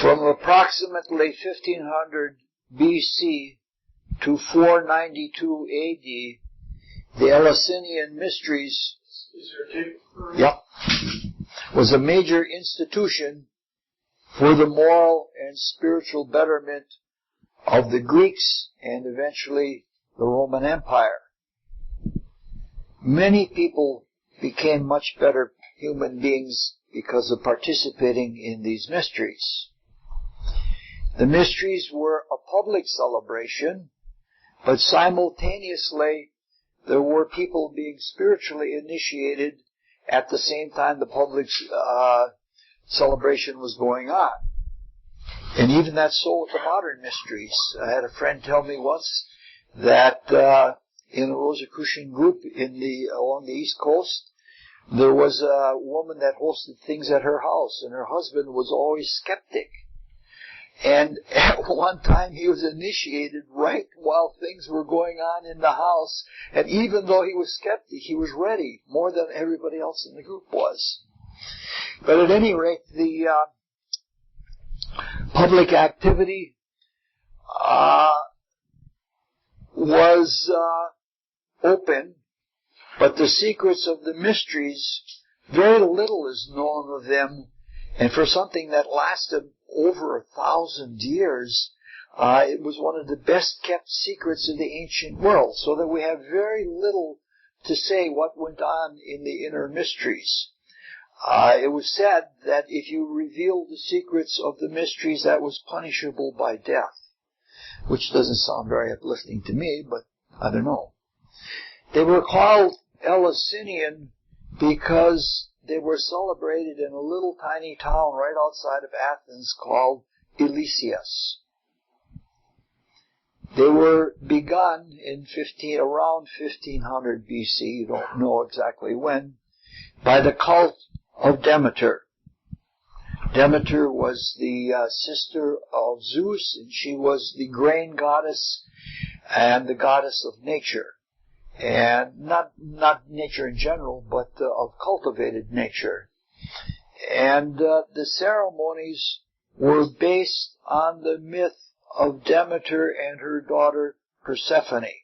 From approximately 1500 BC to 492 AD, the Eleusinian Mysteries was a major institution for the moral and spiritual betterment of the Greeks and eventually the Roman Empire. Many people became much better human beings because of participating in these mysteries. The mysteries were a public celebration, but simultaneously there were people being spiritually initiated at the same time the public celebration was going on. And even that's so with the modern mysteries. I had a friend tell me once that in the Rosicrucian group along the East Coast, there was a woman that hosted things at her house, and her husband was always skeptic. And at one time he was initiated right while things were going on in the house, and even though he was skeptic, he was ready more than everybody else in the group was. But at any rate, the public activity was open, but the secrets of the mysteries, very little is known of them, and for something that lasted over 1,000 years, it was one of the best kept secrets of the ancient world, so that we have very little to say what went on in the inner mysteries. It was said that if you revealed the secrets of the mysteries, that was punishable by death, which doesn't sound very uplifting to me, but I don't know. They were called Eleusinian because they were celebrated in a little tiny town right outside of Athens called Eleusis. They were begun in around 1500 BC, you don't know exactly when, by the cult of Demeter. Demeter was the sister of Zeus, and she was the grain goddess and the goddess of nature. And not nature in general, but of cultivated nature. And the ceremonies were based on the myth of Demeter and her daughter Persephone.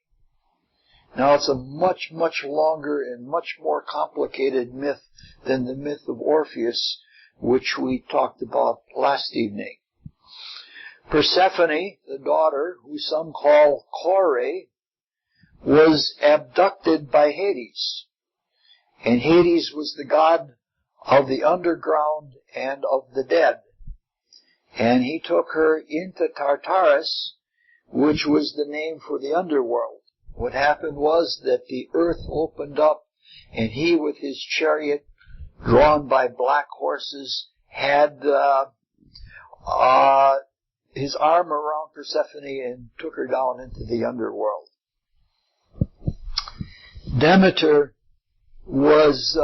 Now it's a much, much longer and much more complicated myth than the myth of Orpheus, which we talked about last evening. Persephone, the daughter, who some call Kore, was abducted by Hades. And Hades was the god of the underground and of the dead. And he took her into Tartarus, which was the name for the underworld. What happened was that the earth opened up, and he with his chariot, drawn by black horses, had his arm around Persephone and took her down into the underworld. Demeter was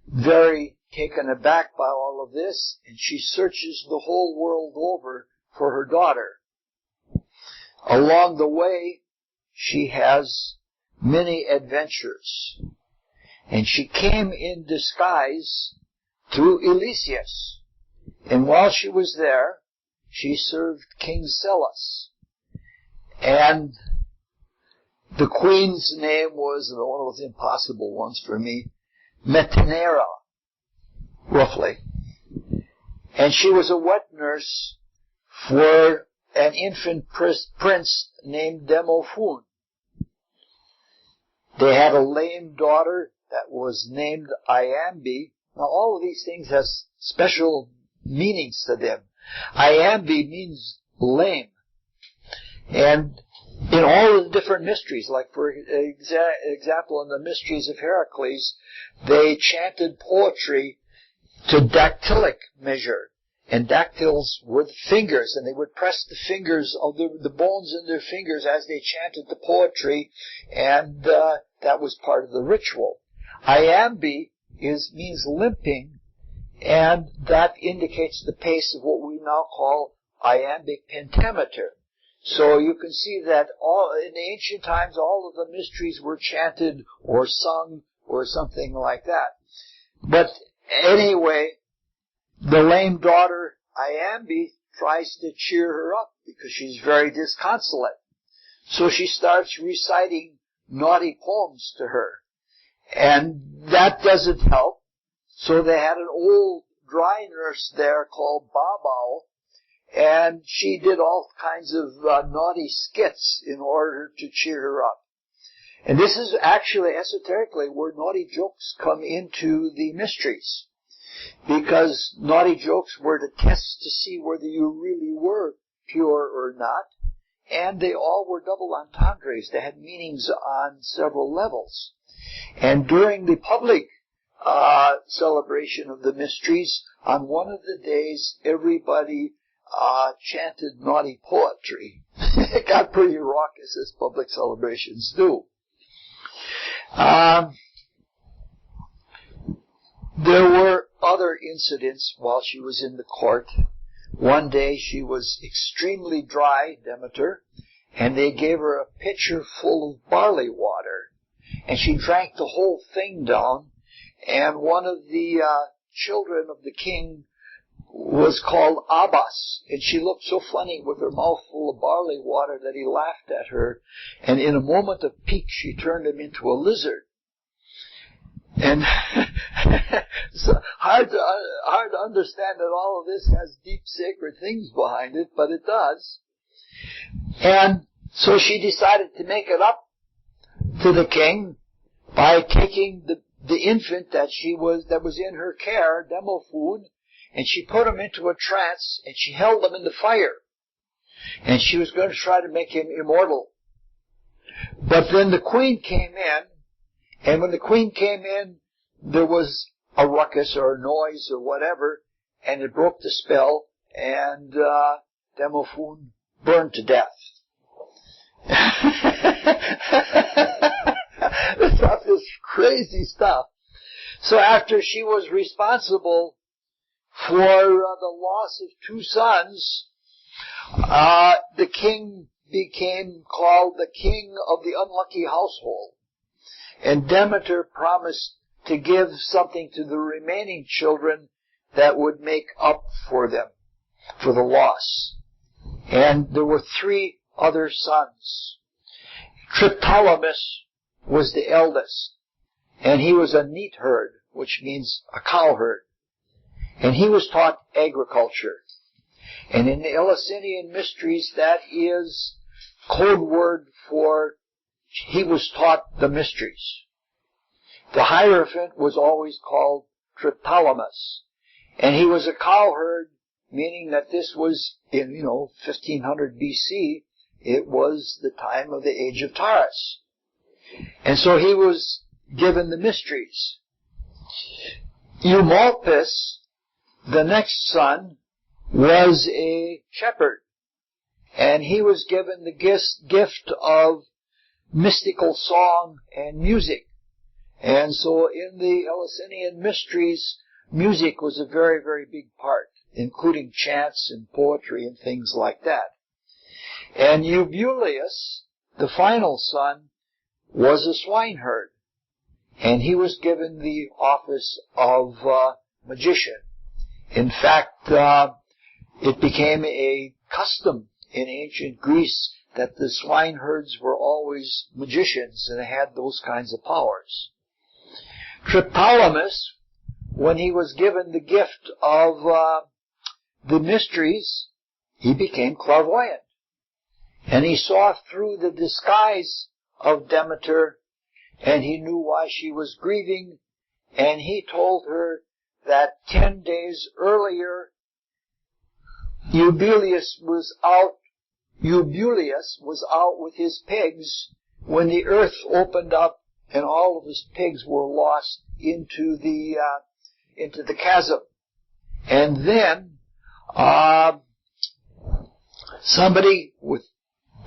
very taken aback by all of this, and she searches the whole world over for her daughter. Along the way, she has many adventures, and she came in disguise through Eleusis, and while she was there, she served King Celes, and the queen's name was, one of those impossible ones for me, Metanera, roughly. And she was a wet nurse for an infant prince named Demophon. They had a lame daughter that was named Iambe. Now all of these things have special meanings to them. Iambe means lame. And in all of the different mysteries, like for example in the mysteries of Heracles, they chanted poetry to dactylic measure. And dactyls were the fingers, and they would press the fingers of the bones in their fingers as they chanted the poetry, and that was part of the ritual. Iambe means limping, and that indicates the pace of what we now call iambic pentameter. So you can see that in the ancient times, all of the mysteries were chanted or sung or something like that. But anyway, the lame daughter, Iambe tries to cheer her up because she's very disconsolate. So she starts reciting naughty poems to her. And that doesn't help. So they had an old dry nurse there called Babao, and she did all kinds of naughty skits in order to cheer her up. And this is actually esoterically where naughty jokes come into the mysteries, because naughty jokes were to test to see whether you really were pure or not, and they all were double entendres. They had meanings on several levels. And during the public celebration of the mysteries, on one of the days, everybody chanted naughty poetry. It got pretty raucous, as public celebrations do. There were other incidents while she was in the court. One day she was extremely dry, Demeter, and they gave her a pitcher full of barley water. And she drank the whole thing down, and one of the children of the king was called Abbas, and she looked so funny with her mouth full of barley water that he laughed at her, and in a moment of pique she turned him into a lizard. And it's hard to understand that all of this has deep sacred things behind it, but it does. And so she decided to make it up to the king by taking the infant that was in her care, Demophon, and she put him into a trance, and she held him in the fire. And she was going to try to make him immortal. But then the queen came in, and when the queen came in, there was a ruckus or a noise or whatever, and it broke the spell, and Demophon burned to death. This stuff is crazy stuff. So after she was responsible for the loss of 2 sons, the king became called the king of the unlucky household. And Demeter promised to give something to the remaining children that would make up for them, for the loss. And there were 3 other sons. Triptolemus was the eldest, and he was a neatherd, which means a cowherd. And he was taught agriculture. And in the Eleusinian mysteries, that is code word for he was taught the mysteries. The Hierophant was always called Triptolemus, and he was a cowherd, meaning that this was in, 1500 BC. It was the time of the age of Taurus. And so he was given the mysteries. Eumolpus, the next son, was a shepherd, and he was given the gift of mystical song and music. And so in the Eleusinian mysteries, music was a very, very big part, including chants and poetry and things like that. And Eubuleus, the final son, was a swineherd, and he was given the office of magician. In fact, it became a custom in ancient Greece that the swineherds were always magicians and had those kinds of powers. Triptolemus, when he was given the gift of the mysteries, he became clairvoyant. And he saw through the disguise of Demeter, and he knew why she was grieving, and he told her that 10 days earlier, Eubuleus was out with his pigs when the earth opened up and all of his pigs were lost into the chasm. And then somebody with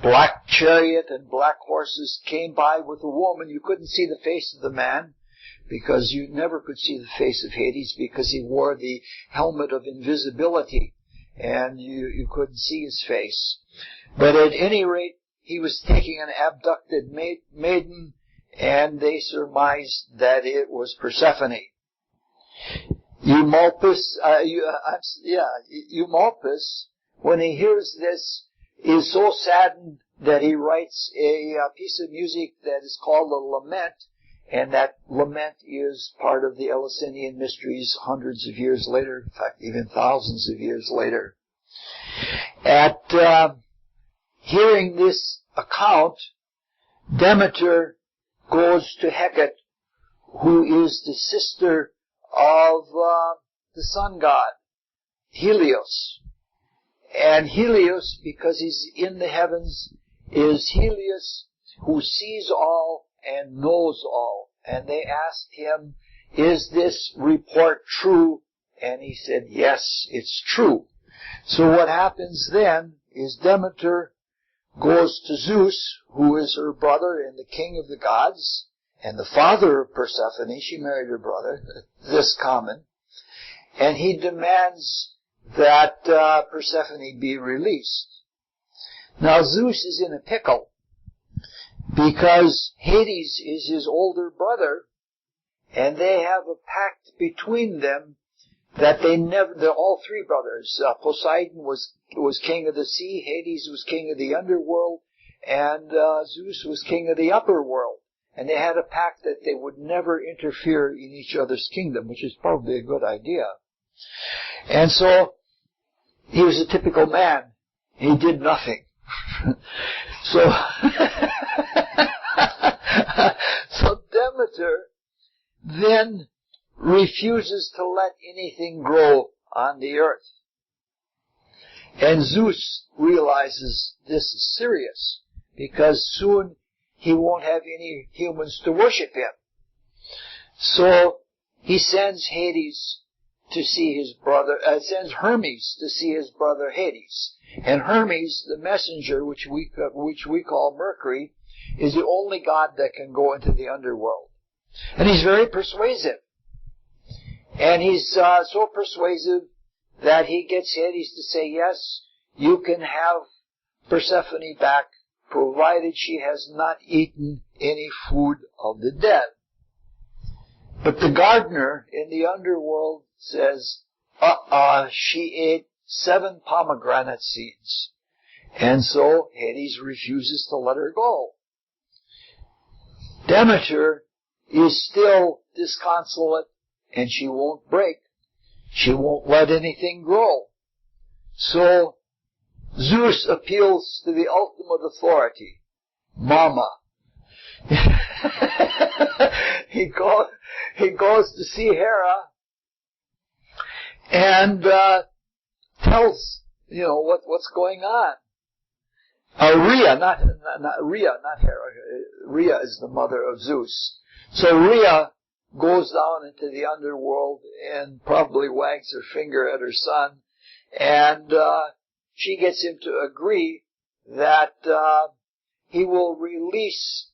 black chariot and black horses came by with a woman. You couldn't see the face of the man, because you never could see the face of Hades, because he wore the helmet of invisibility, and you couldn't see his face. But at any rate, he was taking an abducted maiden, and they surmised that it was Persephone. Eumolpus, Eumolpus, when he hears this, is so saddened that he writes a piece of music that is called a lament, and that lament is part of the Eleusinian mysteries hundreds of years later, in fact, even thousands of years later. At hearing this account, Demeter goes to Hecate, who is the sister of the sun god, Helios. And Helios, because he's in the heavens, is Helios who sees all and knows all. And they asked him, is this report true? And he said, yes, it's true. So what happens then is Demeter goes to Zeus, who is her brother and the king of the gods, and the father of Persephone. She married her brother, this common. And he demands that Persephone be released. Now Zeus is in a pickle because Hades is his older brother, and they have a pact between them that they're all three brothers. Poseidon was king of the sea, Hades was king of the underworld, and Zeus was king of the upper world. And they had a pact that they would never interfere in each other's kingdom, which is probably a good idea. And so, he was a typical man. He did nothing. So Demeter then refuses to let anything grow on the earth. And Zeus realizes this is serious, because soon he won't have any humans to worship him. So he sends Hades to see his brother, sends Hermes to see his brother Hades. And Hermes, the messenger, which we call Mercury, is the only god that can go into the underworld. And he's very persuasive. And he's so persuasive that he gets Hades to say, yes, you can have Persephone back, provided she has not eaten any food of the dead. But the gardener in the underworld says, she ate 7 pomegranate seeds. And so Hades refuses to let her go. Demeter is still disconsolate, and she won't break. She won't let anything grow. So Zeus appeals to the ultimate authority, Mama. He goes to see Hera and tells, what's going on. Rhea, not Hera. Rhea is the mother of Zeus. So Rhea goes down into the underworld and probably wags her finger at her son, and she gets him to agree that he will release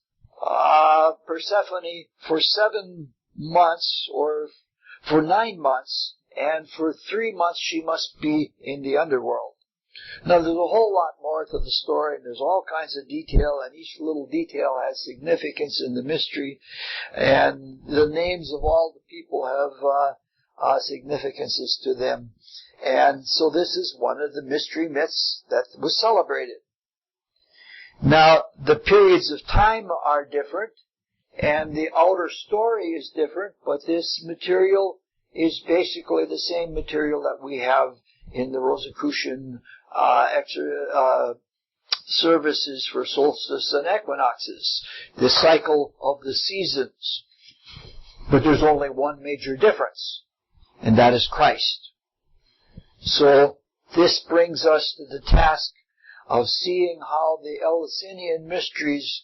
Persephone for 7 months, or for 9 months, and for 3 months she must be in the underworld. Now, there's a whole lot more to the story, and there's all kinds of detail, and each little detail has significance in the mystery, and the names of all the people have significances to them. And so this is one of the mystery myths that was celebrated. Now, the periods of time are different, and the outer story is different, but this material is basically the same material that we have in the Rosicrucian services for solstice and equinoxes, the cycle of the seasons. But there's only one major difference, and that is Christ. So this brings us to the task of seeing how the Eleusinian mysteries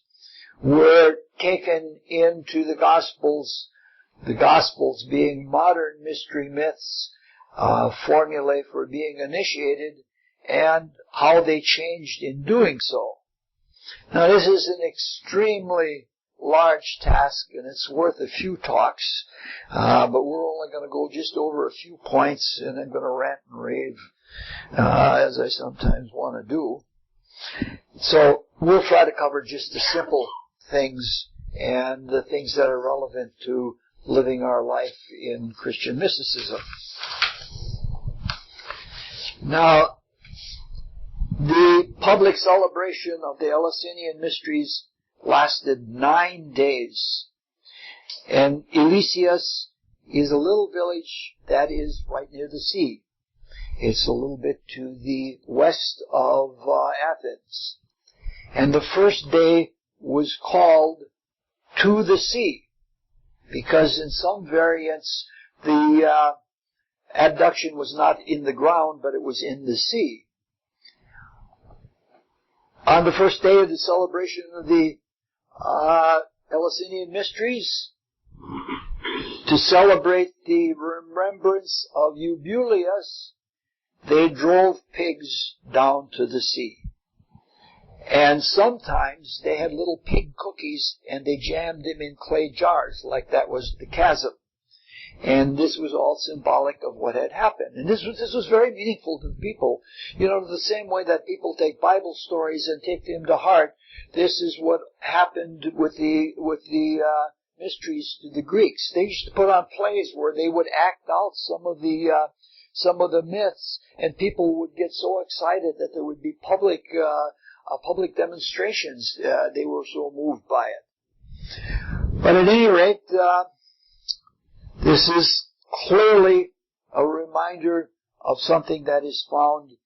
were taken into the Gospels being modern mystery myths, formulae for being initiated, and how they changed in doing so. Now, this is an extremely large task, and it's worth a few talks, but we're only going to go just over a few points, and I'm going to rant and rave, as I sometimes want to do. So we'll try to cover just the simple things and the things that are relevant to living our life in Christian mysticism. Now, the public celebration of the Eleusinian mysteries lasted 9 days. And Eleusis is a little village that is right near the sea. It's a little bit to the west of Athens. And the first day was called To the Sea, because in some variants the abduction was not in the ground, but it was in the sea. On the first day of the celebration of the Eleusinian mysteries, to celebrate the remembrance of Eubulius, they drove pigs down to the sea. And sometimes they had little pig cookies and they jammed them in clay jars, like that was the chasm. And this was all symbolic of what had happened. And this was very meaningful to the people. You know, the same way that people take Bible stories and take them to heart, this is what happened with the mysteries to the Greeks. They used to put on plays where they would act out some of the myths, and people would get so excited that there would be public demonstrations. They were so moved by it. But at any rate, this is clearly a reminder of something that is found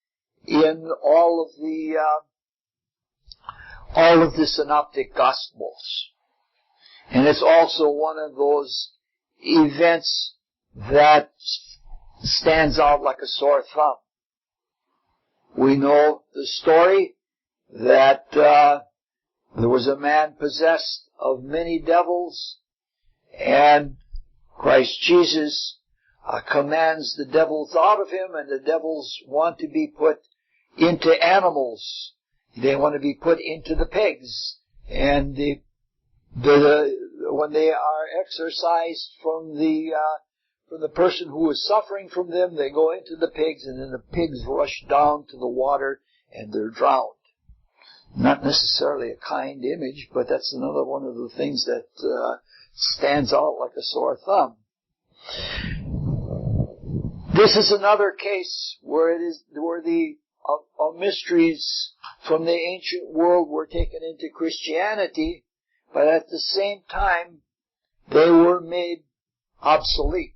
in all of the synoptic gospels. And it's also one of those events that stands out like a sore thumb. We know the story that there was a man possessed of many devils, and Christ Jesus commands the devils out of him, and the devils want to be put into animals. They want to be put into the pigs, and when they are exorcised from the person who is suffering from them, they go into the pigs, and then the pigs rush down to the water and they're drowned. Not necessarily a kind image, but that's another one of the things that stands out like a sore thumb. This is another case where the mysteries from the ancient world were taken into Christianity, but at the same time they were made obsolete.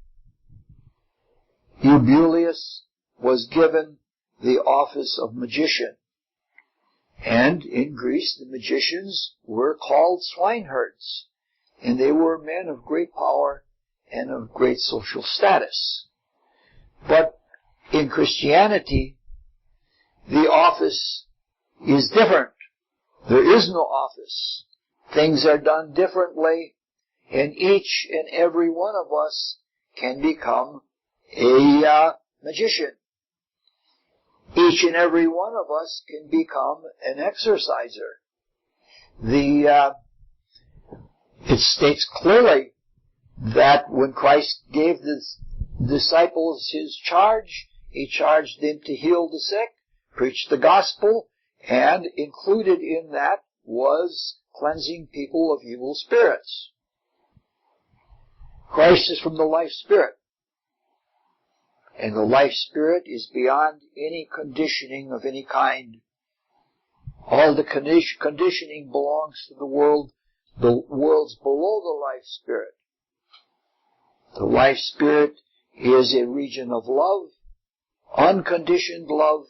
Eubulius was given the office of magician. And in Greece, the magicians were called swineherds. And they were men of great power and of great social status. But in Christianity, the office is different. There is no office. Things are done differently, and each and every one of us can become a magician. Each and every one of us can become an exorciser. It states clearly that when Christ gave the disciples his charge, he charged them to heal the sick, preach the gospel, and included in that was cleansing people of evil spirits. Christ is from the life spirit. And the life spirit is beyond any conditioning of any kind. All the conditioning belongs to the worlds below the life spirit. The life spirit is a region of love, unconditioned love,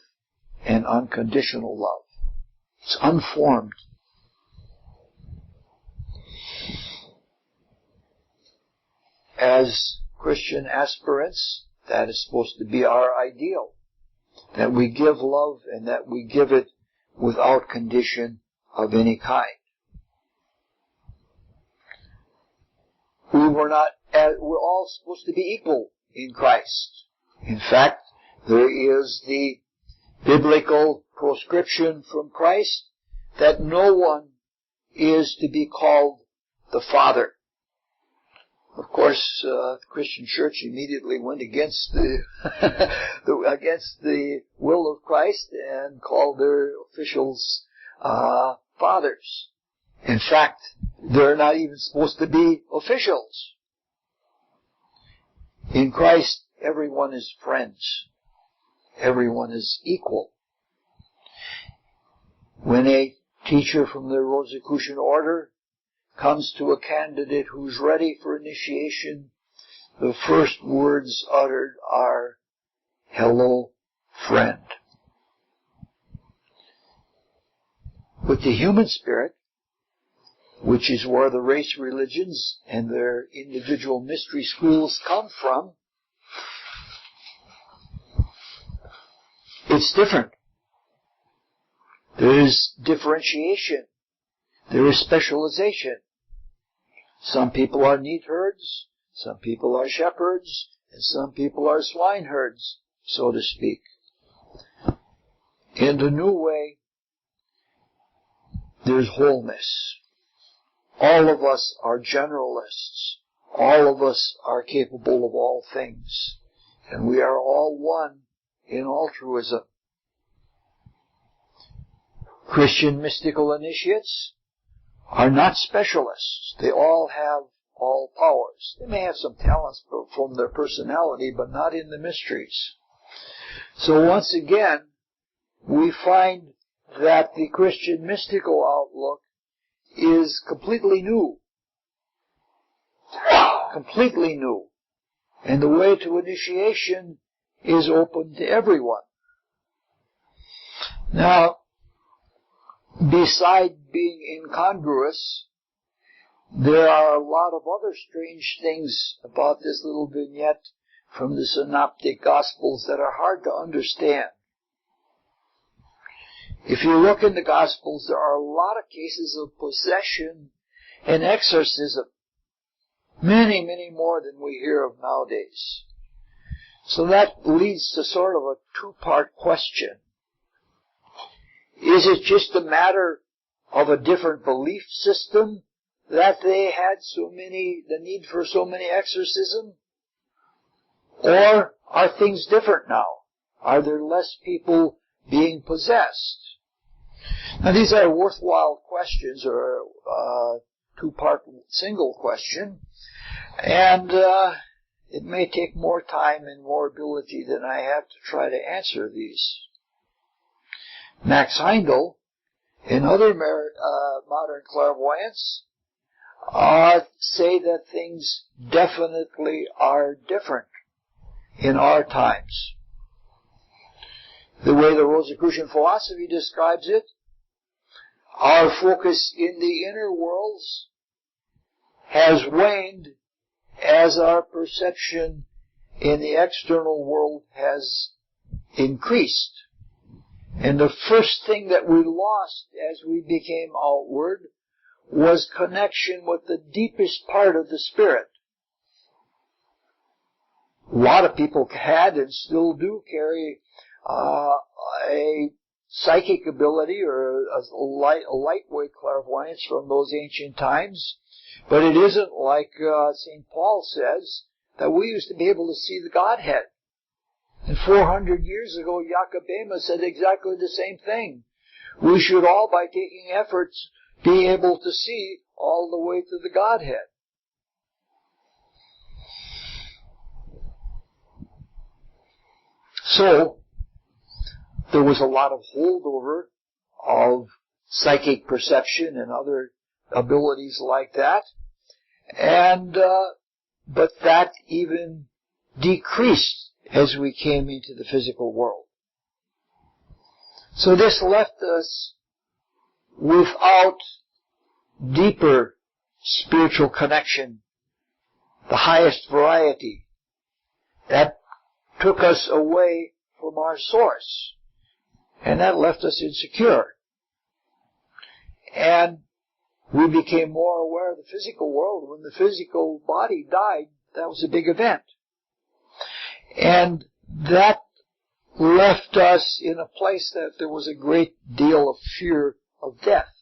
and unconditional love. It's unformed. As Christian aspirants, that is supposed to be our ideal. That we give love and that we give it without condition of any kind. We're all supposed to be equal in Christ. In fact, there is the biblical proscription from Christ that no one is to be called the Father. Of course, the Christian Church immediately went against against the will of Christ and called their officials fathers. In fact, they're not even supposed to be officials. In Christ, everyone is friends. Everyone is equal. When a teacher from the Rosicrucian order comes to a candidate who's ready for initiation, the first words uttered are, "Hello, friend." With the human spirit, which is where the race religions and their individual mystery schools come from, it's different. There is differentiation. There is specialization. Some people are neat herds, some people are shepherds, and some people are swineherds, so to speak. In the new way, there's wholeness. All of us are generalists. All of us are capable of all things. And we are all one in altruism. Christian mystical initiates are not specialists. They all have all powers. They may have some talents from their personality, but not in the mysteries. So once again, we find that the Christian mystical outlook is completely new. Completely new. And the way to initiation is open to everyone. Now, beside being incongruous, there are a lot of other strange things about this little vignette from the Synoptic Gospels that are hard to understand. If you look in the Gospels, there are a lot of cases of possession and exorcism. Many, many more than we hear of nowadays. So that leads to sort of a two-part question. Is it just a matter of a different belief system that they had the need for so many exorcisms? Or are things different now? Are there less people being possessed? Now these are worthwhile questions, or a two-part single question, and it may take more time and more ability than I have to try to answer these. Max Heindel and other modern clairvoyants say that things definitely are different in our times. The way the Rosicrucian philosophy describes it, our focus in the inner worlds has waned as our perception in the external world has increased. And the first thing that we lost as we became outward was connection with the deepest part of the spirit. A lot of people had and still do carry a psychic ability or a lightweight clairvoyance from those ancient times, but it isn't like St. Paul says that we used to be able to see the Godhead. And 400 years ago, Jacobema said exactly the same thing. We should all, by taking efforts, be able to see all the way to the Godhead. So, there was a lot of holdover of psychic perception and other abilities like that, and but that even decreased as we came into the physical world. So this left us without deeper spiritual connection, the highest variety. That took us away from our source, and that left us insecure. And we became more aware of the physical world. When the physical body died, that was a big event. And that left us in a place that there was a great deal of fear of death.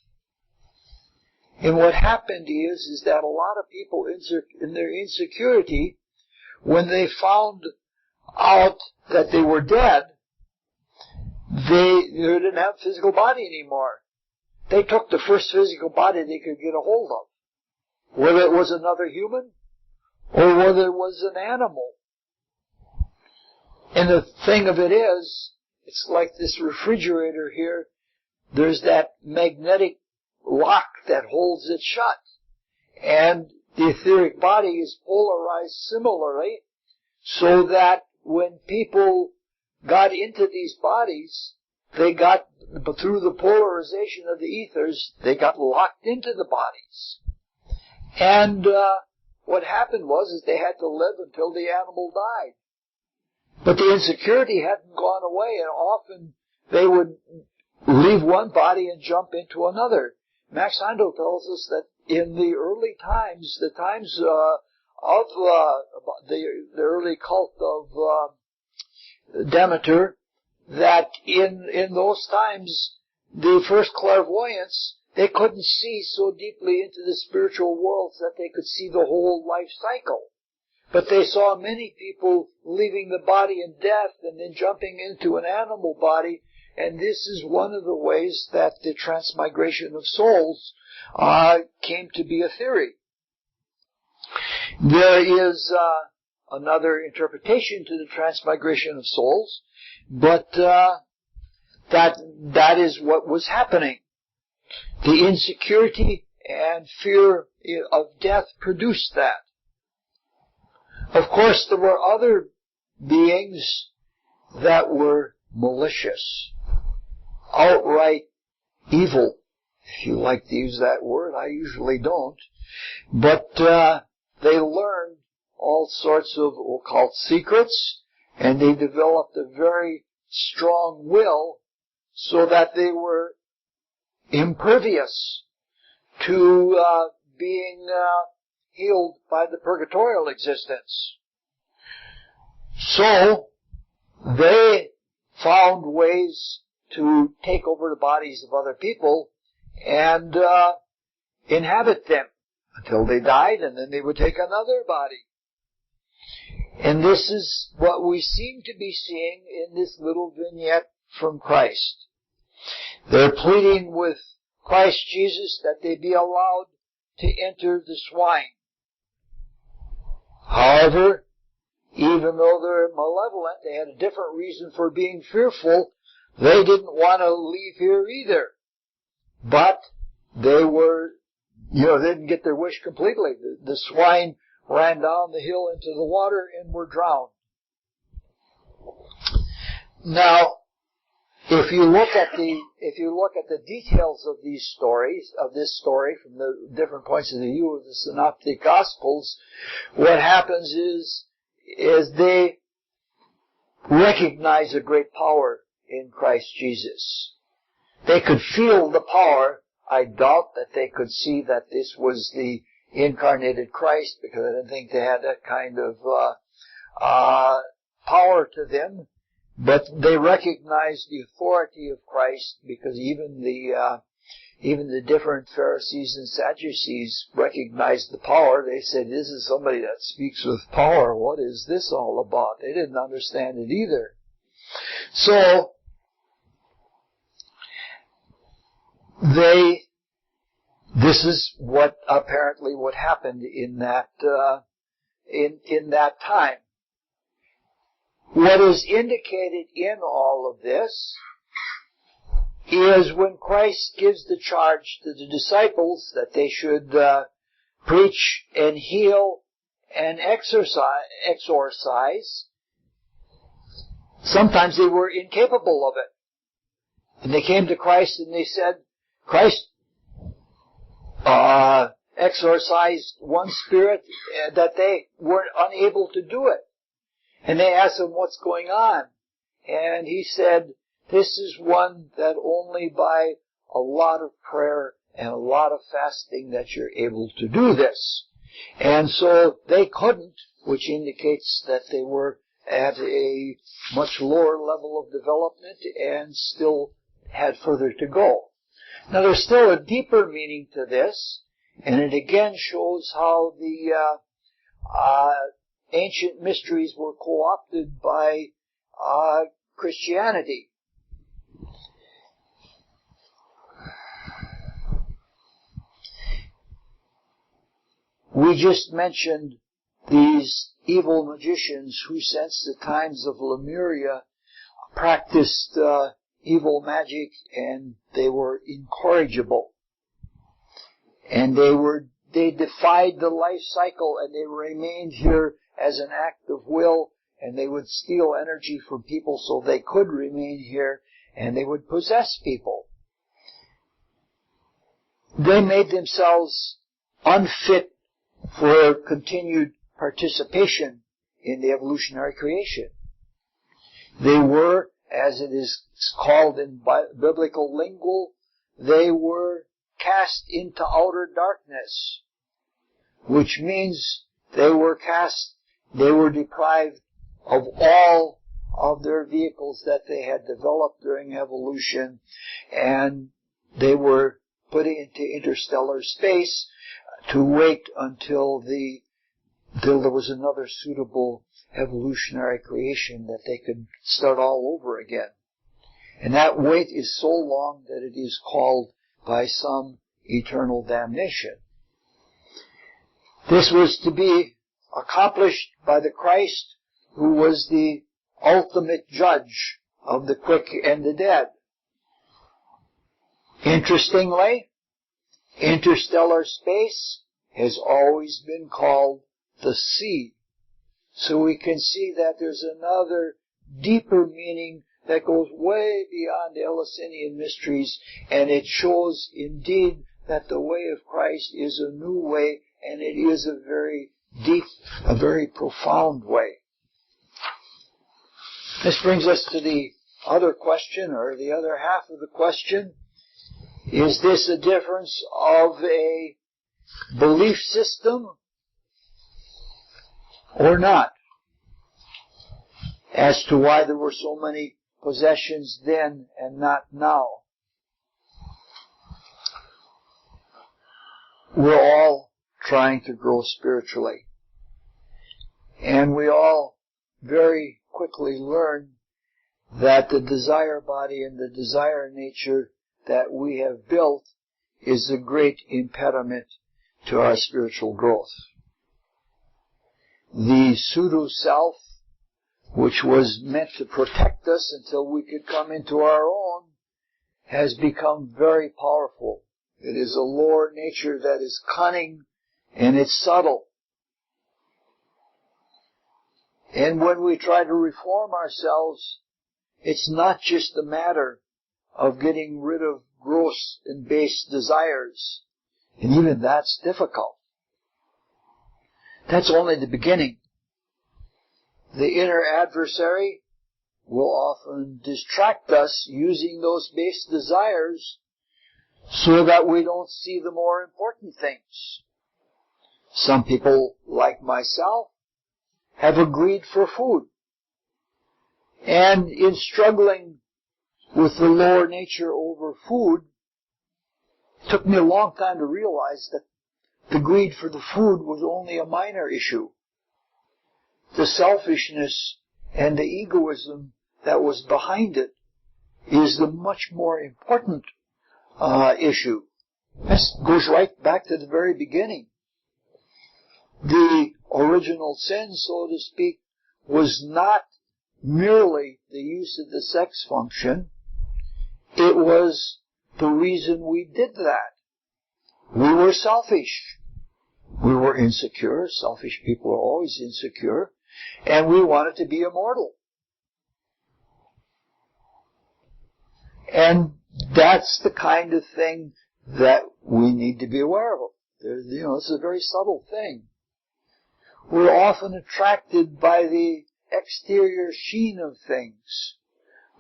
And what happened is that a lot of people in their insecurity, when they found out that they were dead, they didn't have a physical body anymore. They took the first physical body they could get a hold of, whether it was another human or whether it was an animal. And the thing of it is, it's like this refrigerator here. There's that magnetic lock that holds it shut. And the etheric body is polarized similarly, so that when people got into these bodies, they got, through the polarization of the ethers, they got locked into the bodies. And what happened was they had to live until the animal died. But the insecurity hadn't gone away, and often they would leave one body and jump into another. Max Heindel tells us that in the early times, the times of the early cult of Demeter, that in those times, the first clairvoyants, they couldn't see so deeply into the spiritual worlds that they could see the whole life cycle. But they saw many people leaving the body in death and then jumping into an animal body, and this is one of the ways that the transmigration of souls came to be a theory. There is another interpretation to the transmigration of souls, but that is what was happening. The insecurity and fear of death produced that. Of course, there were other beings that were malicious, outright evil, if you like to use that word. I usually don't. But they learned all sorts of occult secrets, and they developed a very strong will so that they were impervious to being healed by the purgatorial existence. So they found ways to take over the bodies of other people and inhabit them until they died, and then they would take another body. And this is what we seem to be seeing in this little vignette from Christ. They're pleading with Christ Jesus that they be allowed to enter the swine. However, even though they're malevolent, they had a different reason for being fearful. They didn't want to leave here either. But they were, they didn't get their wish completely. The swine ran down the hill into the water and were drowned. Now, if you look at the details of these stories, of this story from the different points of view of the Synoptic Gospels, what happens is they recognize a great power in Christ Jesus. They could feel the power. I doubt that they could see that this was the incarnated Christ, because I didn't think they had that kind of power to them. But they recognized the authority of Christ, because even the different Pharisees and Sadducees recognized the power. They said, "This is somebody that speaks with power. What is this all about?" They didn't understand it either. So this is what apparently what happened in that time. What is indicated in all of this is when Christ gives the charge to the disciples that they should preach and heal and exorcise. Sometimes they were incapable of it. And they came to Christ and they said, Christ exorcised one spirit that they were unable to do it. And they asked him, "What's going on?" And he said, "This is one that only by a lot of prayer and a lot of fasting that you're able to do this." And so they couldn't, which indicates that they were at a much lower level of development and still had further to go. Now there's still a deeper meaning to this, and it again shows how the ancient mysteries were co-opted by Christianity. We just mentioned these evil magicians who since the times of Lemuria practiced evil magic, and they were incorrigible. And they defied the life cycle, and they remained here as an act of will, and they would steal energy from people so they could remain here, and they would possess people. They made themselves unfit for continued participation in the evolutionary creation. They were, as it is called in biblical lingo, they were cast into outer darkness, which means they were deprived of all of their vehicles that they had developed during evolution, and they were put into interstellar space to wait until there was another suitable evolutionary creation that they could start all over again. And that wait is so long that it is called by some eternal damnation. This was to be accomplished by the Christ who was the ultimate judge of the quick and the dead. Interestingly, interstellar space has always been called the sea. So we can see that there's another deeper meaning that goes way beyond the Eleusinian mysteries, and it shows indeed that the way of Christ is a new way, and it is a very deep, a very profound way. This brings us to the other question, or the other half of the question. Is this a difference of a belief system or not? As to why there were so many possessions then and not now. We're all trying to grow spiritually. And we all very quickly learn that the desire body and the desire nature that we have built is a great impediment to our spiritual growth. The pseudo-self, which was meant to protect us until we could come into our own, has become very powerful. It is a lower nature that is cunning and it's subtle. And when we try to reform ourselves, it's not just a matter of getting rid of gross and base desires. And even that's difficult. That's only the beginning. The inner adversary will often distract us using those base desires so that we don't see the more important things. Some people, like myself, have a greed for food. And in struggling with the lower nature over food, it took me a long time to realize that the greed for the food was only a minor issue. The selfishness and the egoism that was behind it is the much more important issue. This goes right back to the very beginning. The original sin, so to speak, was not merely the use of the sex function. It was the reason we did that. We were selfish. We were insecure. Selfish people are always insecure. And we wanted to be immortal. And that's the kind of thing that we need to be aware of. It's a very subtle thing. We're often attracted by the exterior sheen of things.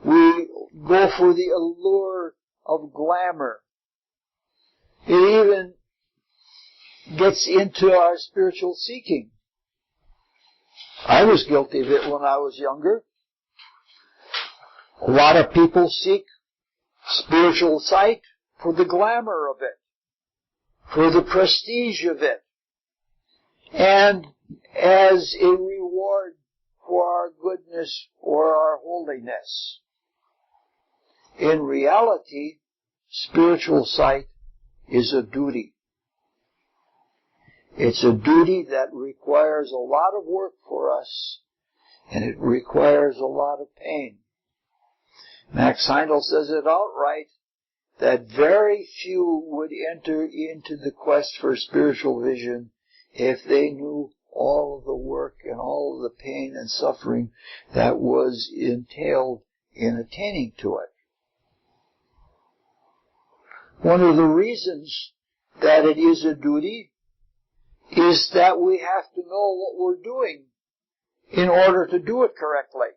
We go for the allure of glamour. It even gets into our spiritual seeking. I was guilty of it when I was younger. A lot of people seek spiritual sight for the glamour of it, for the prestige of it, and as a reward for our goodness or our holiness. In reality, spiritual sight is a duty. It's a duty that requires a lot of work for us, and it requires a lot of pain. Max Heindel says it outright, that very few would enter into the quest for spiritual vision if they knew all of the work and all of the pain and suffering that was entailed in attaining to it. One of the reasons that it is a duty is that we have to know what we're doing in order to do it correctly.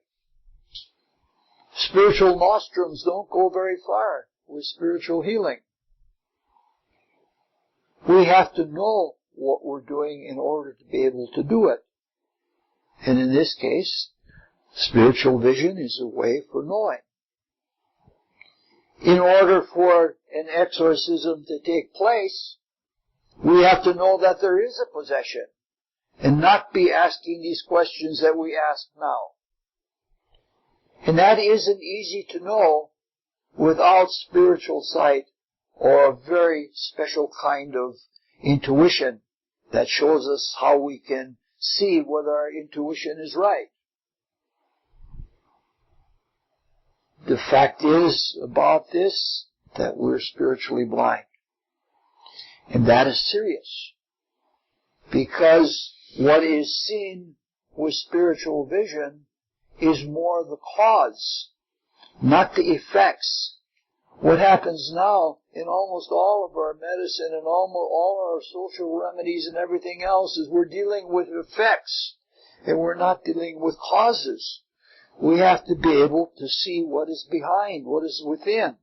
Spiritual nostrums don't go very far with spiritual healing. We have to know what we're doing in order to be able to do it. And in this case, spiritual vision is a way for knowing. In order for an exorcism to take place, we have to know that there is a possession and not be asking these questions that we ask now. And that isn't easy to know without spiritual sight or a very special kind of intuition that shows us how we can see whether our intuition is right. The fact is about this that we're spiritually blind. And that is serious. Because what is seen with spiritual vision is more the cause, not the effects. What happens now in almost all of our medicine and almost all our social remedies and everything else is we're dealing with effects and we're not dealing with causes. We have to be able to see what is behind, what is within.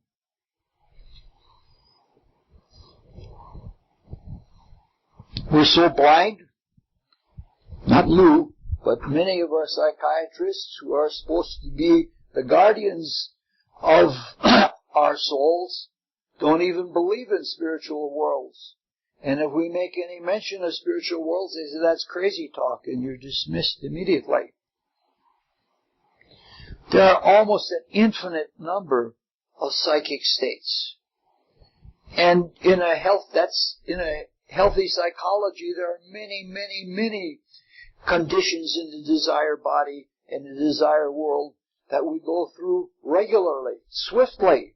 We're so blind, not Lou, but many of our psychiatrists who are supposed to be the guardians of our souls don't even believe in spiritual worlds. And if we make any mention of spiritual worlds, they say that's crazy talk and you're dismissed immediately. There are almost an infinite number of psychic states. And in a healthy psychology, there are many conditions in the desire body and the desire world that we go through regularly, swiftly.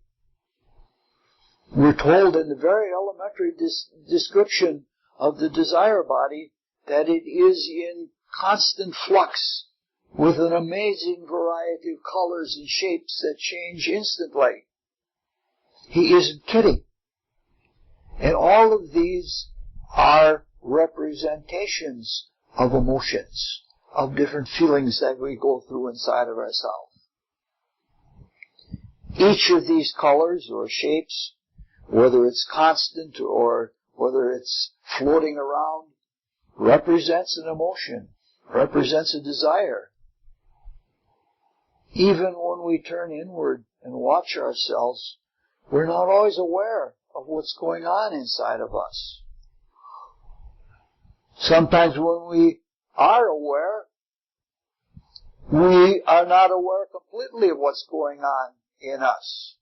We're told in the very elementary description of the desire body that it is in constant flux with an amazing variety of colors and shapes that change instantly. He isn't kidding. And all of these are representations of emotions, of different feelings that we go through inside of ourselves. Each of these colors or shapes, whether it's constant or whether it's floating around, represents an emotion, represents a desire. Even when we turn inward and watch ourselves, we're not always aware of what's going on inside of us. Sometimes when we are aware, we are not aware completely of what's going on in us.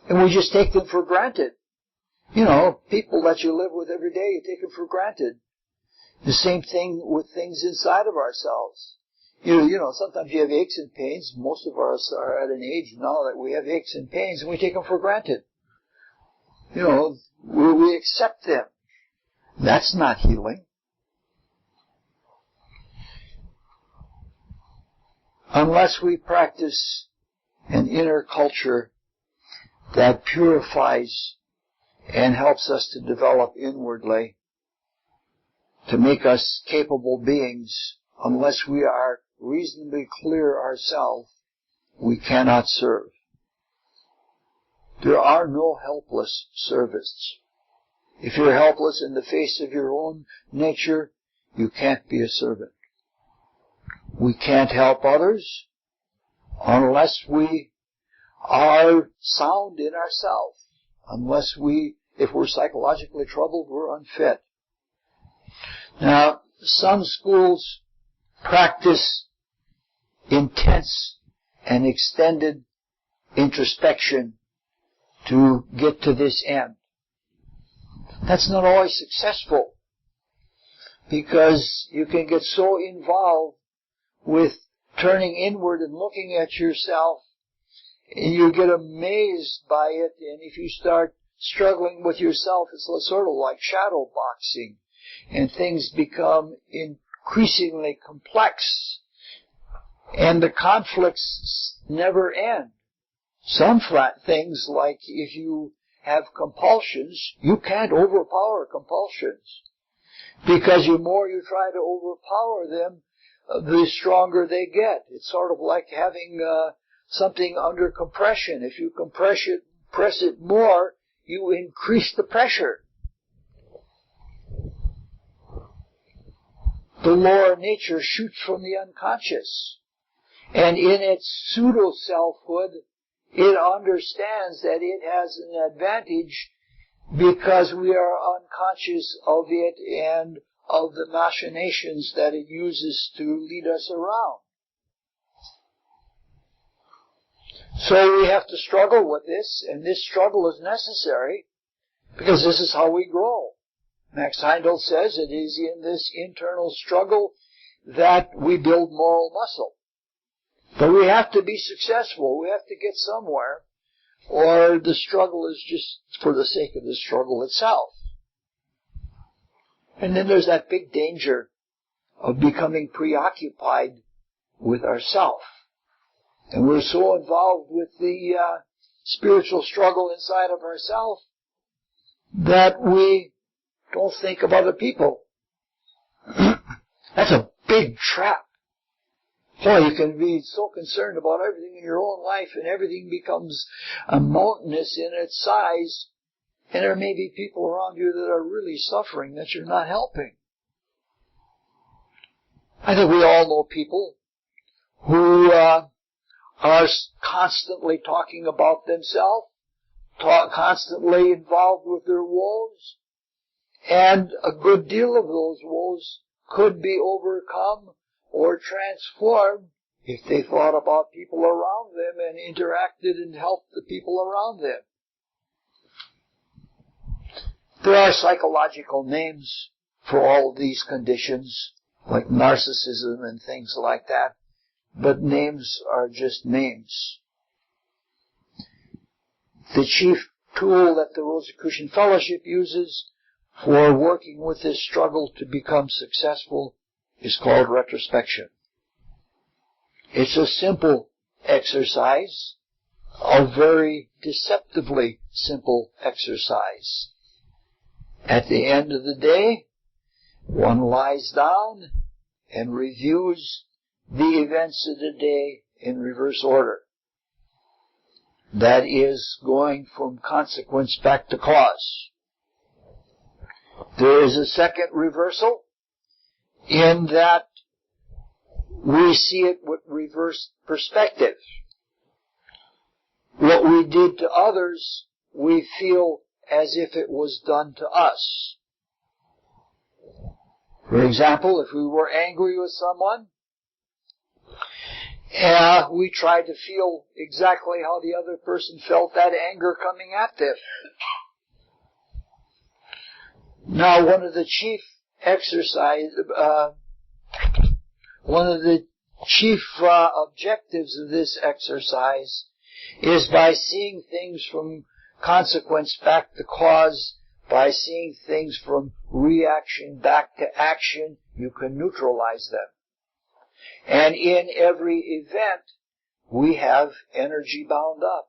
And we just take them for granted. You know, people that you live with every day, you take them for granted. The same thing with things inside of ourselves. You know, sometimes you have aches and pains. Most of us are at an age now that we have aches and pains, and we take them for granted. You know, we accept them. That's not healing. Unless we practice an inner culture that purifies and helps us to develop inwardly, to make us capable beings, unless we are reasonably clear ourselves, we cannot serve. There are no helpless servants. If you're helpless in the face of your own nature, you can't be a servant. We can't help others unless we are sound in ourselves. If we're psychologically troubled, we're unfit. Now, some schools practice intense and extended introspection to get to this end. That's not always successful. because you can get so involved with turning inward and looking at yourself, and you get amazed by it, and if you start struggling with yourself, it's sort of like shadow boxing, and things become increasingly complex, and the conflicts never end. Some flat things, like if you have compulsions, you can't overpower compulsions, because the more you try to overpower them, the stronger they get. It's sort of like having something under compression. If you press it more, you increase the pressure. The lower nature shoots from the unconscious, and in its pseudo-selfhood, it understands that it has an advantage because we are unconscious of it and of the machinations that it uses to lead us around. So we have to struggle with this, and this struggle is necessary because this is how we grow. Max Heindel says it is in this internal struggle that we build moral muscle. But we have to be successful. We have to get somewhere, or the struggle is just for the sake of the struggle itself. And then there's that big danger of becoming preoccupied with ourself. And we're so involved with the spiritual struggle inside of ourselves that we don't think of other people. That's a big trap. Boy, you can be so concerned about everything in your own life, and everything becomes mountainous in its size, and there may be people around you that are really suffering that you're not helping. I think we all know people who are constantly talking about themselves, constantly involved with their woes, and a good deal of those woes could be overcome or transformed if they thought about people around them and interacted and helped the people around them. There are psychological names for all of these conditions, like narcissism and things like that, but names are just names. The chief tool that the Rosicrucian Fellowship uses for working with this struggle to become successful is called retrospection. It's a simple exercise, a very deceptively simple exercise. At the end of the day, one lies down and reviews the events of the day in reverse order. That is going from consequence back to cause. There is a second reversal in that we see it with reverse perspective. What we did to others, we feel as if it was done to us. For example, if we were angry with someone, we try to feel exactly how the other person felt that anger coming at them. Now, one of the chief objectives of this exercise is by seeing things from consequence back to cause, by seeing things from reaction back to action, you can neutralize them. And in every event, we have energy bound up.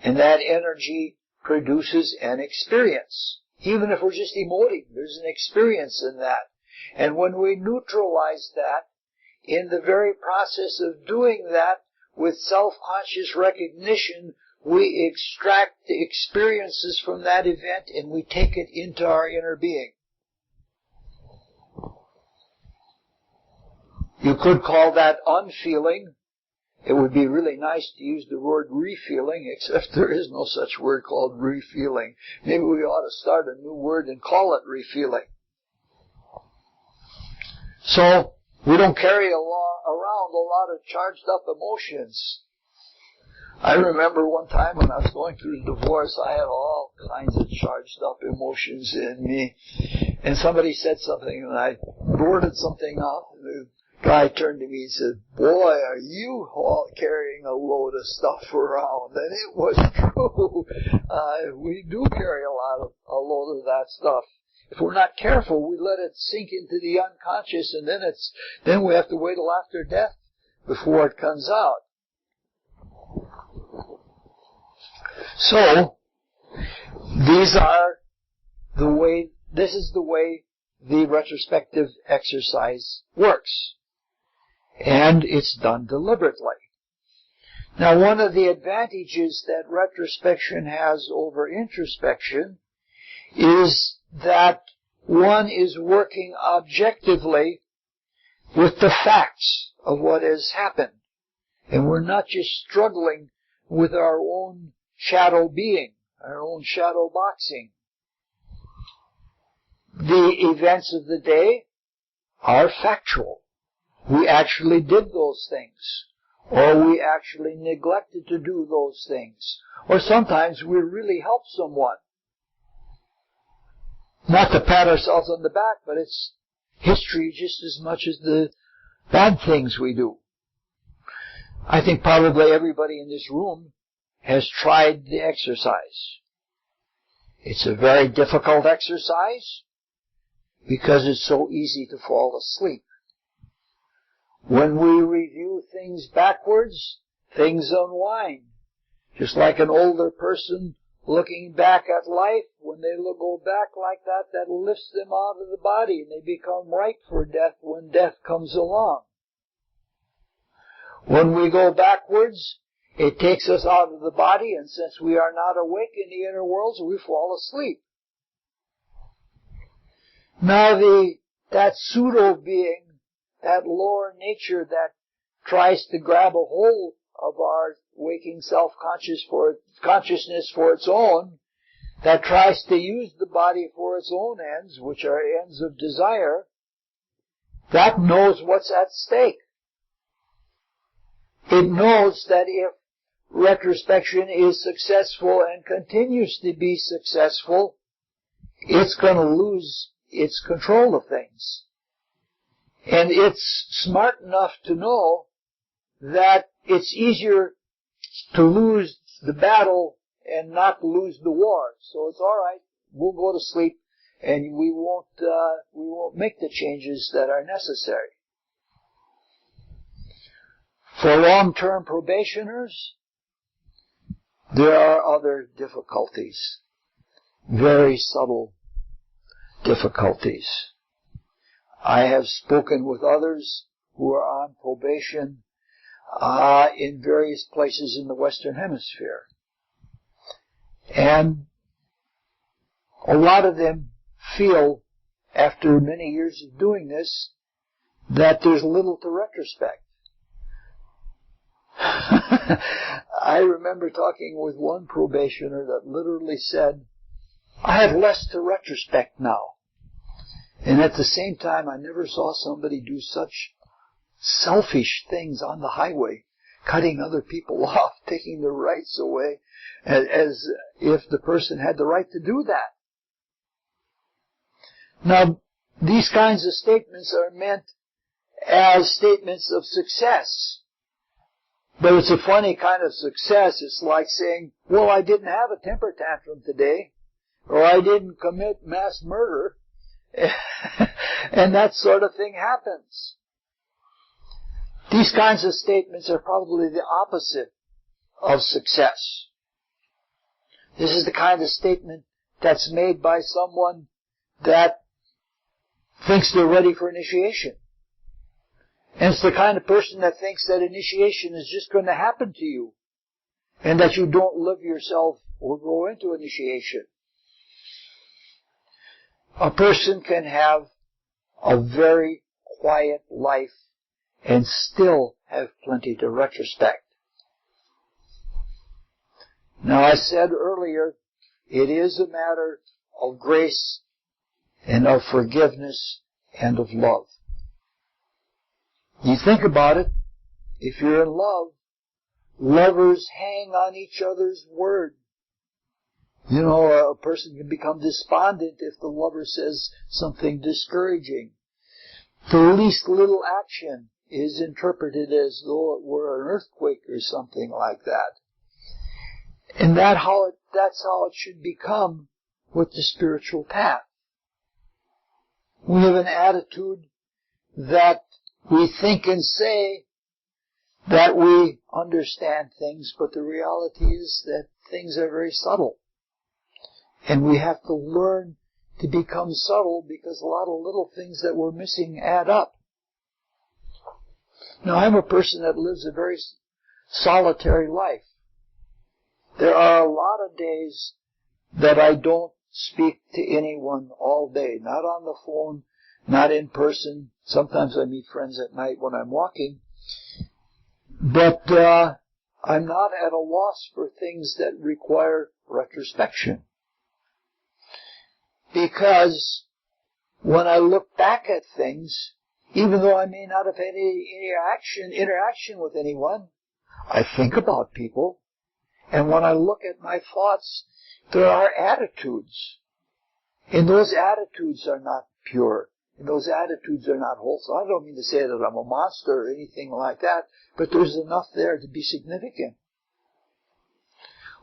And that energy produces an experience. Even if we're just emoting, there's an experience in that. And when we neutralize that, in the very process of doing that, with self-conscious recognition, we extract the experiences from that event and we take it into our inner being. You could call that unfeeling. It would be really nice to use the word refeeling, except there is no such word called refeeling. Maybe we ought to start a new word and call it refeeling. So, we don't carry around a lot of charged up emotions. I remember one time when I was going through the divorce, I had all kinds of charged up emotions in me. And somebody said something, and I blurted something out. And the guy turned to me and said, "Boy, are you all carrying a load of stuff around?" And it was true. We do carry a load of that stuff. If we're not careful, we let it sink into the unconscious, and then we have to wait till after death before it comes out. So, this is the way the retrospective exercise works. And it's done deliberately. Now, one of the advantages that retrospection has over introspection is that one is working objectively with the facts of what has happened. And we're not just struggling with our own shadow being, our own shadow boxing. The events of the day are factual. We actually did those things, or we actually neglected to do those things, or sometimes we really helped someone. Not to pat ourselves on the back, but it's history just as much as the bad things we do. I think probably everybody in this room has tried the exercise. It's a very difficult exercise because it's so easy to fall asleep. When we review things backwards, things unwind. Just like an older person looking back at life, when they go back like that, that lifts them out of the body and they become ripe for death when death comes along. When we go backwards, it takes us out of the body, and since we are not awake in the inner worlds, we fall asleep. Now that pseudo-being, that lower nature that tries to grab a hold of our waking self-consciousness for its own, that tries to use the body for its own ends, which are ends of desire, that knows what's at stake. It knows that if retrospection is successful and continues to be successful, it's going to lose its control of things. And it's smart enough to know that it's easier to lose the battle and not to lose the war. So it's all right. We'll go to sleep and we won't make the changes that are necessary. For long-term probationers, there are other difficulties, very subtle difficulties. I have spoken with others who are on probation in various places in the Western Hemisphere. And a lot of them feel, after many years of doing this, that there's little to retrospect. I remember talking with one probationer that literally said, "I have less to retrospect now." And at the same time, I never saw somebody do such selfish things on the highway, cutting other people off, taking their rights away, as if the person had the right to do that. Now, these kinds of statements are meant as statements of success. But it's a funny kind of success. It's like saying, well, I didn't have a temper tantrum today, or I didn't commit mass murder, and that sort of thing happens. These kinds of statements are probably the opposite of success. This is the kind of statement that's made by someone that thinks they're ready for initiation. And it's the kind of person that thinks that initiation is just going to happen to you, and that you don't live yourself or grow into initiation. A person can have a very quiet life and still have plenty to retrospect. Now, I said earlier, it is a matter of grace and of forgiveness and of love. You think about it, if you're in love, Lovers hang on each other's word. You know, a person can become despondent if the lover says something discouraging. The least little action is interpreted as though it were an earthquake or something like that. And that's how it should become with the spiritual path. We have an attitude that we think and say that we understand things, but the reality is that things are very subtle. And we have to learn to become subtle because a lot of little things that we're missing add up. Now, I'm a person that lives a very solitary life. There are a lot of days that I don't speak to anyone all day, not on the phone, not in person. Sometimes I meet friends at night when I'm walking. But I'm not at a loss for things that require retrospection. Because when I look back at things, even though I may not have had any interaction with anyone, I think about people. And when I look at my thoughts, there are attitudes. And those attitudes are not pure. And those attitudes are not wholesome. I don't mean to say that I'm a monster or anything like that, but there's enough there to be significant.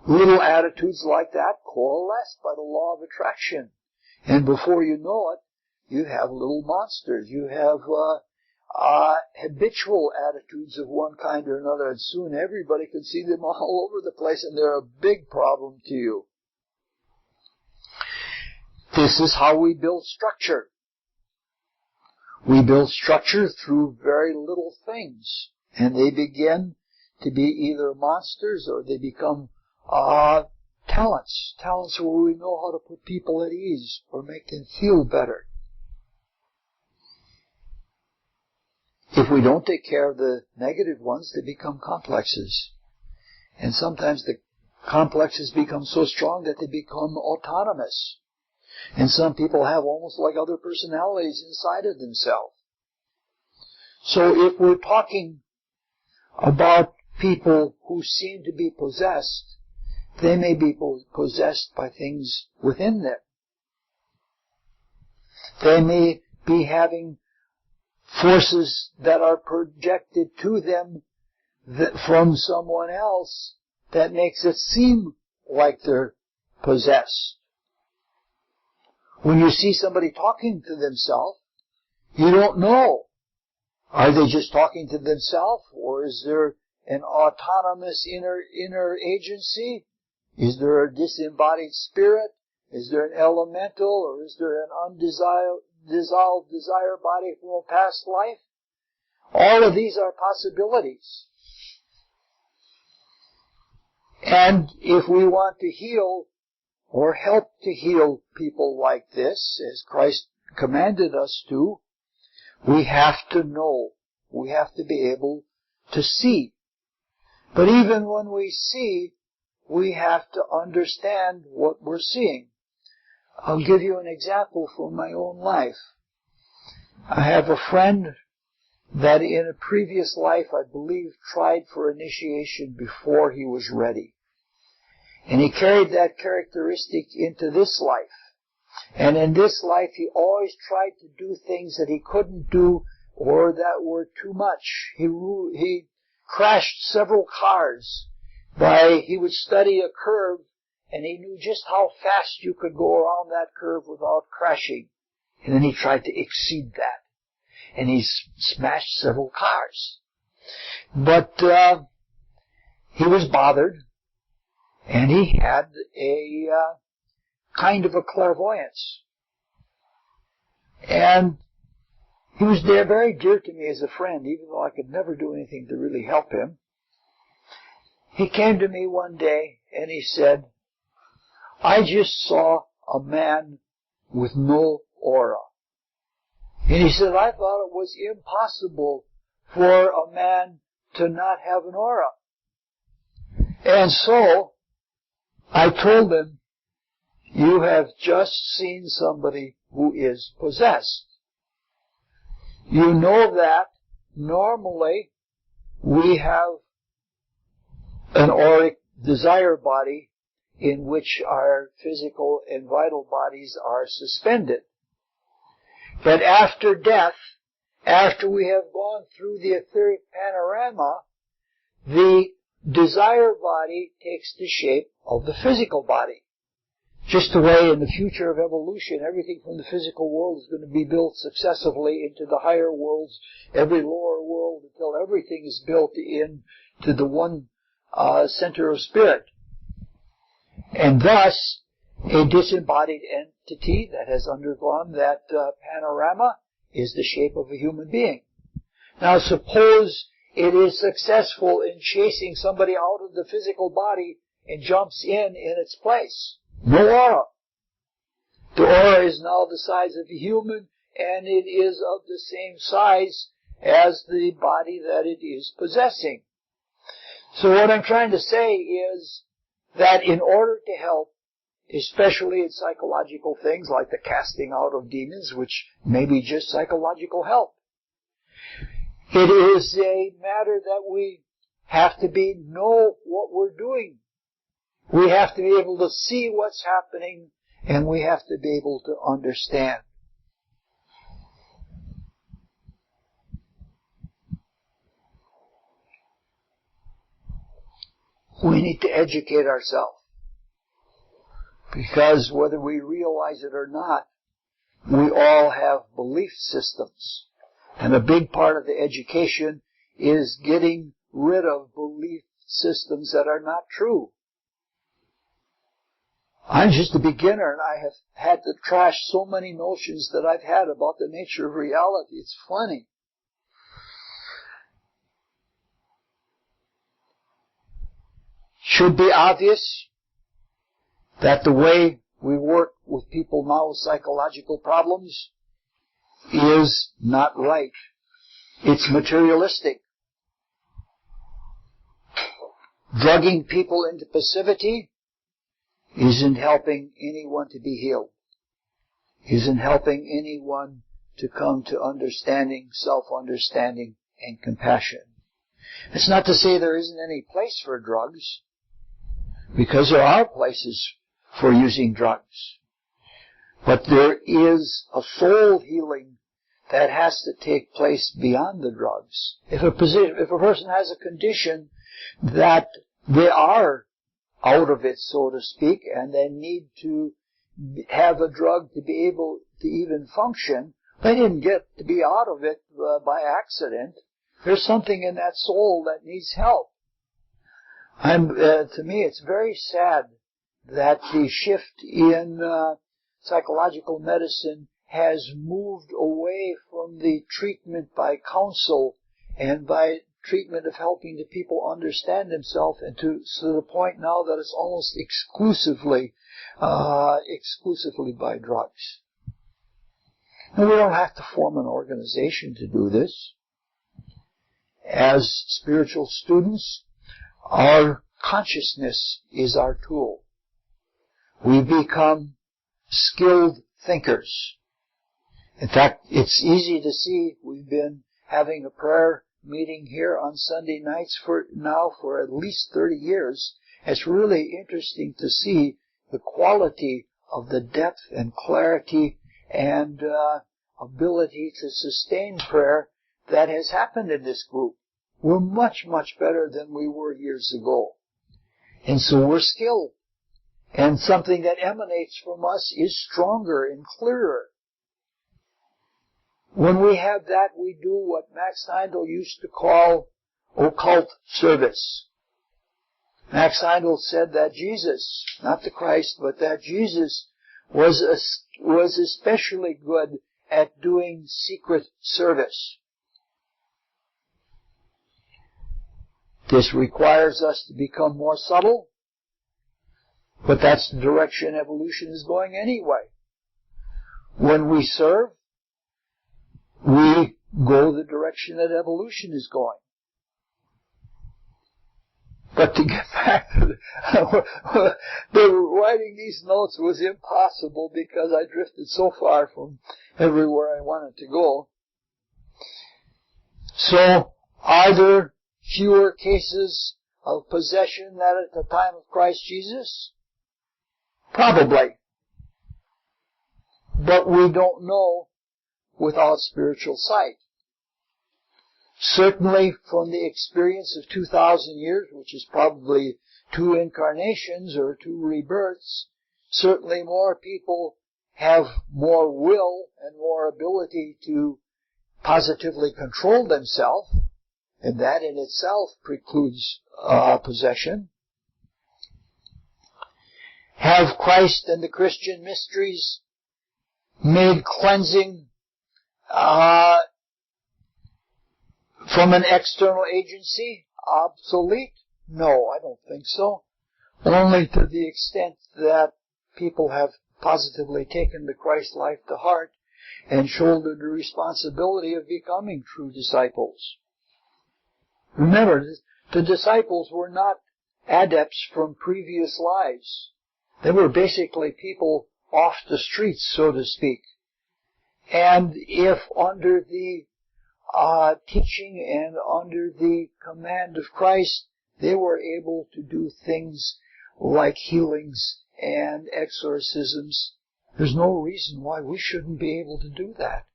Little attitudes like that coalesce by the law of attraction. And before you know it, you have little monsters. You have habitual attitudes of one kind or another, and soon everybody can see them all over the place, and they're a big problem to you. This is how we build structure. We build structure through very little things, and they begin to be either monsters or they become talents where we know how to put people at ease or make them feel better. If we don't take care of the negative ones, they become complexes. And sometimes the complexes become so strong that they become autonomous. And some people have almost like other personalities inside of themselves. So if we're talking about people who seem to be possessed, they may be possessed by things within them. They may be having forces that are projected to them from someone else that makes it seem like they're possessed. When you see somebody talking to themselves, you don't know. Are they just talking to themselves, or is there an autonomous inner agency? Is there a disembodied spirit? Is there an elemental, or is there an dissolved desire body from a past life? All of these are possibilities. And if we want to heal or help to heal people like this, as Christ commanded us to, we have to know. We have to be able to see. But even when we see, we have to understand what we're seeing. I'll give you an example from my own life. I have a friend that in a previous life, I believe, tried for initiation before he was ready. And he carried that characteristic into this life. And in this life, he always tried to do things that he couldn't do or that were too much. He crashed several cars. He would study a curve, and he knew just how fast you could go around that curve without crashing. And then he tried to exceed that. And he smashed several cars. But he was bothered, and he had a kind of a clairvoyance. And he was very dear to me as a friend, even though I could never do anything to really help him. He came to me one day and he said, I just saw a man with no aura. And he said, I thought it was impossible for a man to not have an aura. And so I told him, you have just seen somebody who is possessed. You know that normally we have an auric desire body in which our physical and vital bodies are suspended. But after death, after we have gone through the etheric panorama, the desire body takes the shape of the physical body. Just the way in the future of evolution, everything from the physical world is going to be built successively into the higher worlds, every lower world, until everything is built into the one center of spirit. And thus, a disembodied entity that has undergone that panorama is the shape of a human being. Now suppose it is successful in chasing somebody out of the physical body and jumps in its place. No aura. The aura is now the size of a human, and it is of the same size as the body that it is possessing. So what I'm trying to say is that in order to help, especially in psychological things like the casting out of demons, which may be just psychological help, it is a matter that we have to know what we're doing. We have to be able to see what's happening, and we have to be able to understand. We need to educate ourselves. Because whether we realize it or not, we all have belief systems. And a big part of the education is getting rid of belief systems that are not true. I'm just a beginner, and I have had to trash so many notions that I've had about the nature of reality. It's funny. Should be obvious that the way we work with people now with psychological problems is not right. It's materialistic. Drugging people into passivity isn't helping anyone to be healed. Isn't helping anyone to come to understanding, self-understanding, and compassion. It's not to say there isn't any place for drugs, because there are places for using drugs. But there is a soul healing that has to take place beyond the drugs. If a person has a condition that they are out of it, so to speak, and they need to have a drug to be able to even function, they didn't get to be out of it by accident. There's something in that soul that needs help. To me, it's very sad that the shift in psychological medicine has moved away from the treatment by counsel and by treatment of helping the people understand themselves, and to the point now that it's almost exclusively by drugs. And we don't have to form an organization to do this. As spiritual students, our consciousness is our tool. We become skilled thinkers. In fact, it's easy to see we've been having a prayer meeting here on Sunday nights for at least 30 years. It's really interesting to see the quality of the depth and clarity and ability to sustain prayer that has happened in this group. We're much, much better than we were years ago. And so we're skilled. And something that emanates from us is stronger and clearer. When we have that, we do what Max Heindel used to call occult service. Max Heindel said that Jesus, not the Christ, but that Jesus was especially good at doing secret service. This requires us to become more subtle, but that's the direction evolution is going anyway. When we serve, we go the direction that evolution is going. But to get back to writing these notes was impossible because I drifted so far from everywhere I wanted to go. So, are there fewer cases of possession that at the time of Christ Jesus? Probably. But we don't know without spiritual sight. Certainly from the experience of 2,000 years, which is probably 2 incarnations or 2 rebirths, certainly more people have more will and more ability to positively control themselves, and that in itself precludes possession. Have Christ and the Christian mysteries made cleansing from an external agency obsolete? No, I don't think so. Only to the extent that people have positively taken the Christ life to heart and shouldered the responsibility of becoming true disciples. Remember, the disciples were not adepts from previous lives. They were basically people off the streets, so to speak. And if under the teaching and under the command of Christ, they were able to do things like healings and exorcisms, there's no reason why we shouldn't be able to do that.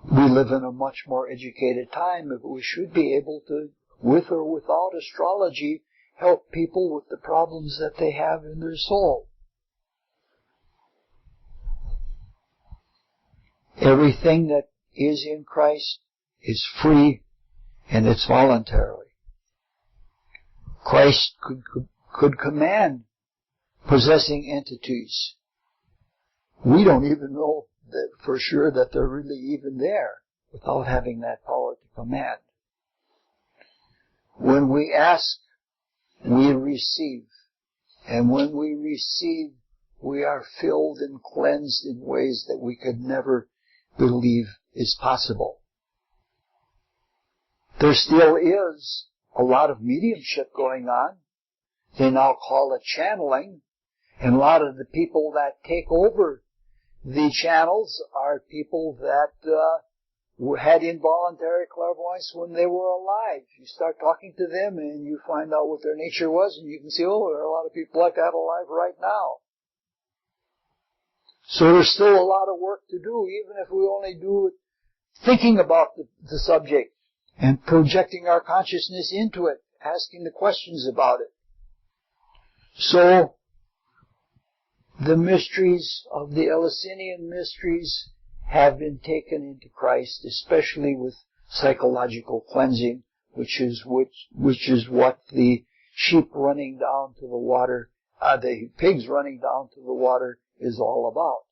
We live in a much more educated time, but we should be able to, with or without astrology, help people with the problems that they have in their soul. Everything that is in Christ is free and it's voluntarily. Christ could command possessing entities. We don't even know that for sure that they're really even there without having that power to command. When we ask, we receive. And when we receive, we are filled and cleansed in ways that we could never believe is possible. There still is a lot of mediumship going on. They now call it channeling. And a lot of the people that take over the channels are people that had involuntary clairvoyance when they were alive. You start talking to them and you find out what their nature was, and you can see, oh, there are a lot of people like that alive right now. So there's still a lot of work to do, even if we only do it thinking about the subject and projecting our consciousness into it, asking the questions about it. So the mysteries of the Eleusinian mysteries have been taken into Christ, especially with psychological cleansing, which is what the sheep running down to the water, the pigs running down to the water is all about.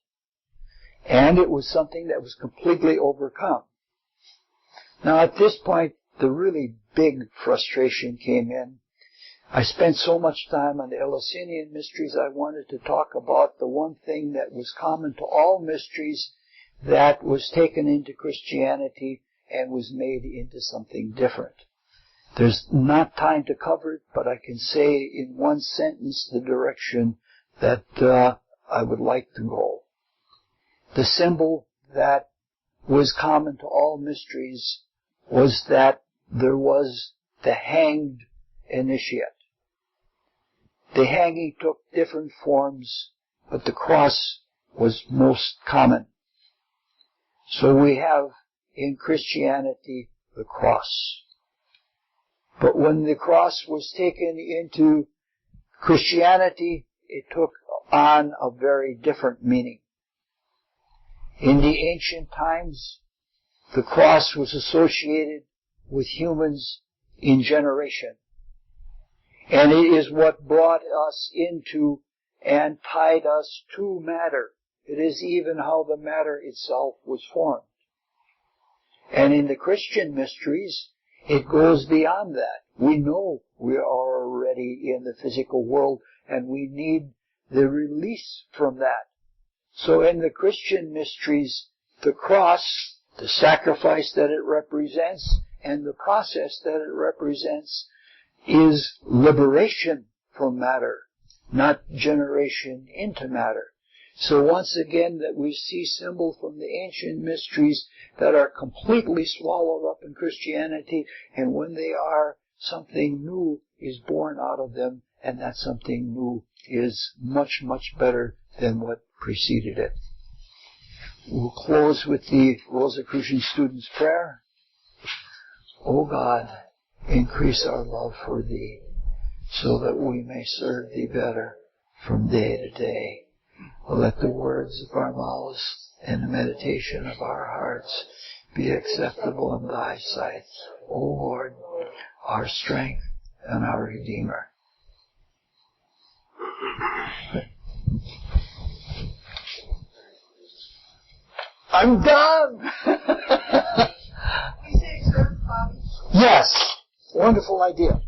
And it was something that was completely overcome. Now at this point, the really big frustration came in. I spent so much time on the Eleusinian mysteries, I wanted to talk about the one thing that was common to all mysteries that was taken into Christianity and was made into something different. There's not time to cover it, but I can say in one sentence the direction that I would like to go. The symbol that was common to all mysteries was that there was the hanged initiate. The hanging took different forms, but the cross was most common. So we have in Christianity the cross. But when the cross was taken into Christianity, it took on a very different meaning. In the ancient times, the cross was associated with humans in generation. And it is what brought us into and tied us to matter. It is even how the matter itself was formed. And in the Christian mysteries, it goes beyond that. We know we are already in the physical world and we need the release from that. So in the Christian mysteries, the cross, the sacrifice that it represents, and the process that it represents is liberation from matter, not generation into matter. So once again that we see symbols from the ancient mysteries that are completely swallowed up in Christianity, and when they are something new is born out of them, and that something new is much, much better than what preceded it. We'll close with the Rosicrucian Student's Prayer. O God, increase our love for Thee, so that we may serve Thee better from day to day. Let the words of our mouths and the meditation of our hearts be acceptable in Thy sight, O Lord, our strength and our Redeemer. I'm done! Yes, wonderful idea.